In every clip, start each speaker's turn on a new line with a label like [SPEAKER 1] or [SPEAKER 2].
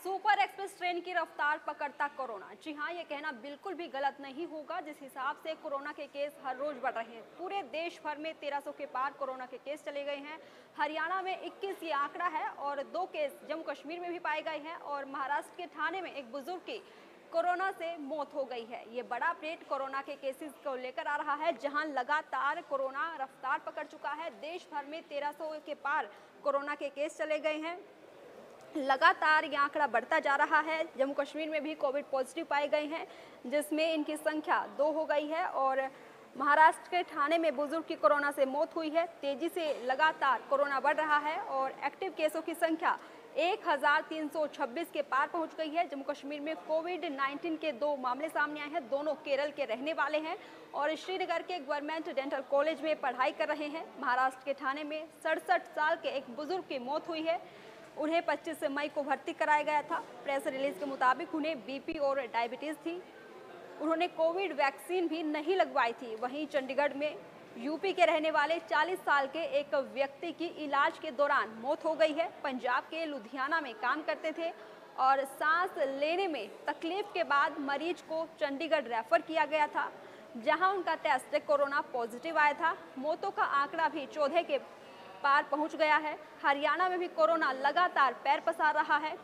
[SPEAKER 1] Super express train की रफ्तार पकड़ता कोरोना। जी हाँ, ये कहना बिल्कुल भी गलत नहीं होगा। जिस हिसाब से कोरोना के केस हर रोज बढ़ रहे हैं, पूरे देश भर में 1300 के पार कोरोना के केस चले गए हैं। हरियाणा में 21 ये आंकड़ा है और 2 केस जम्मू कश्मीर में भी पाए गए हैं और महाराष्ट्र के ठाणे में एक बुजुर्ग की कोरोना से मौत हो गई है। ये बड़ा अपडेट कोरोना के केसेस को लेकर आ रहा है, जहां लगातार कोरोना रफ्तार पकड़ चुका है। देश भर में 1300 के पार कोरोना के केस चले गए हैं। लगातार ये आंकड़ा बढ़ता जा रहा है। जम्मू कश्मीर में भी कोविड पॉजिटिव पाए गए हैं, जिसमें इनकी संख्या 2 हो गई है और महाराष्ट्र के ठाणे में बुजुर्ग की कोरोना से मौत हुई है। तेजी से लगातार कोरोना बढ़ रहा है और एक्टिव केसों की संख्या 1326 के पार पहुंच गई है। जम्मू कश्मीर में कोविड-19 के 2 मामले सामने आए हैं। दोनों केरल के रहने वाले हैं और श्रीनगर के गवर्नमेंट डेंटल कॉलेज में पढ़ाई कर रहे हैं। महाराष्ट्र के ठाणे में 67 साल के एक बुजुर्ग की मौत हुई है। उन्हें 25 मई को भर्ती कराया गया था। प्रेस रिलीज के मुताबिक उन्हें बीपी और डायबिटीज थी। उन्होंने कोविड वैक्सीन भी नहीं लगवाई थी। वहीं चंडीगढ़ में यूपी के रहने वाले 40 साल के एक व्यक्ति की इलाज के दौरान मौत हो गई है। पंजाब के लुधियाना में काम करते थे और सांस लेने में तकलीफ के बाद मरीज को चंडीगढ़ रेफर किया गया था, जहां उनका टेस्ट कोरोना पॉजिटिव आया था। मौतों का आंकड़ा भी 14 के पार पहुंच गया है। हरियाणा में भी कोरोना लगातार पैर पसार रहा है।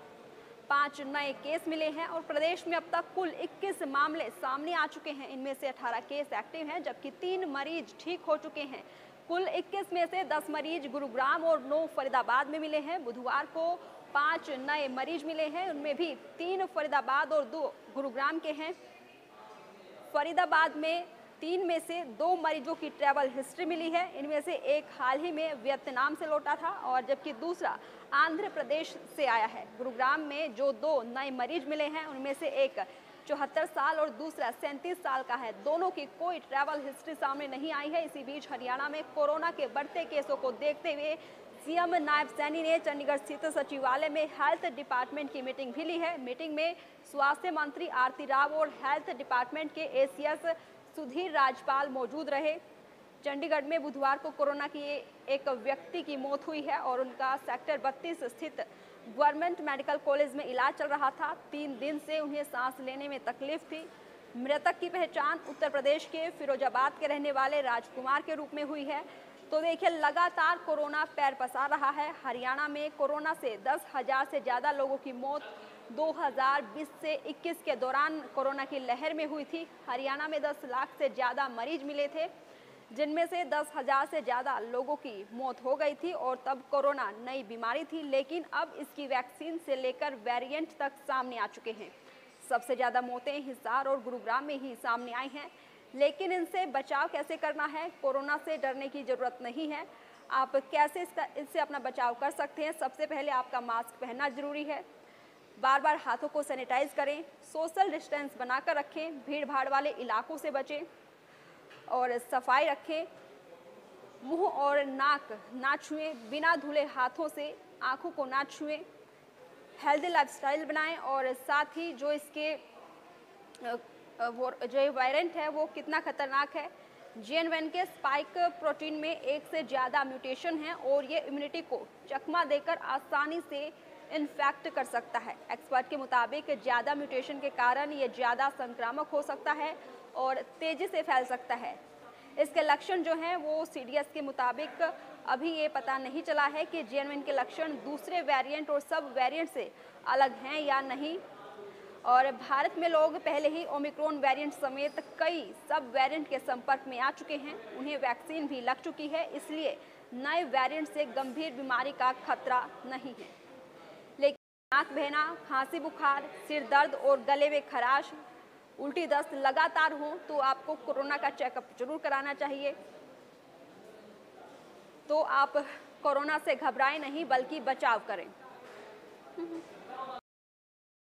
[SPEAKER 1] 5 नए केस मिले हैं और प्रदेश में अब तक कुल 21 मामले सामने आ चुके हैं। इनमें से 18 केस एक्टिव हैं, जबकि 3 मरीज ठीक हो चुके हैं। कुल 21 में से 10 मरीज गुरुग्राम और 9 फरीदाबाद में मिले हैं। बुधवार को 5 नए मरीज मिले हैं, उनमें भी 3 फरीदाबाद और 2 गुरुग्राम के हैं। फरीदाबाद में 3 में से 2 मरीजों की ट्रैवल हिस्ट्री मिली है। इनमें से एक हाल ही में वियतनाम से लौटा था और जबकि दूसरा आंध्र प्रदेश से आया है। गुरुग्राम में जो 2 नए मरीज मिले हैं, उनमें से एक 74 साल और दूसरा 37 साल का है। दोनों की कोई ट्रैवल हिस्ट्री सामने नहीं आई है। इसी बीच हरियाणा में कोरोना के बढ़ते केसों को देखते हुए सीएम नायब सैनी ने चंडीगढ़ स्थित सचिवालय में हेल्थ डिपार्टमेंट की मीटिंग भी ली है। मीटिंग में स्वास्थ्य मंत्री आरती राव और हेल्थ डिपार्टमेंट के एसीएस सुधीर राजपाल मौजूद रहे। चंडीगढ़ में बुधवार को कोरोना की एक व्यक्ति की मौत हुई है और उनका सेक्टर 32 स्थित गवर्नमेंट मेडिकल कॉलेज में इलाज चल रहा था। 3 दिन से उन्हें सांस लेने में तकलीफ थी। मृतक की पहचान उत्तर प्रदेश के फिरोजाबाद के रहने वाले राजकुमार के रूप में हुई है। तो देखिए, लगातार कोरोना पैर पसार रहा है। हरियाणा में कोरोना से 10,000 से ज़्यादा लोगों की मौत 2020 से 21 के दौरान कोरोना की लहर में हुई थी। हरियाणा में 10 लाख से ज़्यादा मरीज मिले थे, जिनमें से 10,000 से ज़्यादा लोगों की मौत हो गई थी और तब कोरोना नई बीमारी थी, लेकिन अब इसकी वैक्सीन से लेकर वेरिएंट तक सामने आ चुके हैं। सबसे ज़्यादा मौतें हिसार और गुरुग्राम में ही सामने आई हैं, लेकिन इनसे बचाव कैसे करना है? कोरोना से डरने की ज़रूरत नहीं है। आप कैसे इससे अपना बचाव कर सकते हैं? सबसे पहले आपका मास्क पहनना ज़रूरी है। बार बार हाथों को सैनिटाइज करें, सोशल डिस्टेंस बनाकर रखें, भीड़ भाड़ वाले इलाकों से बचें और सफाई रखें। मुंह और नाक ना छुएं, बिना धुले हाथों से आंखों को ना छुएं। हेल्दी लाइफस्टाइल बनाएं और साथ ही जो इसके वो जो वेरिएंट है वो कितना खतरनाक है। JN1 के स्पाइक प्रोटीन में 1 से ज़्यादा म्यूटेशन है और ये इम्यूनिटी को चकमा देकर आसानी से इन्फेक्ट कर सकता है। एक्सपर्ट के मुताबिक ज़्यादा म्यूटेशन के कारण ये ज़्यादा संक्रामक हो सकता है और तेज़ी से फैल सकता है। इसके लक्षण जो हैं वो CDS के मुताबिक अभी ये पता नहीं चला है कि JN1 के लक्षण दूसरे वेरिएंट और सब वेरिएंट से अलग हैं या नहीं। और भारत में लोग पहले ही ओमिक्रॉन वेरिएंट समेत कई सब वेरिएंट के संपर्क में आ चुके हैं। उन्हें वैक्सीन भी लग चुकी है, इसलिए नए वेरिएंट से गंभीर बीमारी का खतरा नहीं है। लेकिन नाक बहना, खांसी, बुखार, सिर दर्द और गले में खराश, उल्टी दस्त लगातार हो तो आपको कोरोना का चेकअप जरूर कराना चाहिए। तो आप कोरोना से घबराएं नहीं, बल्कि बचाव करें।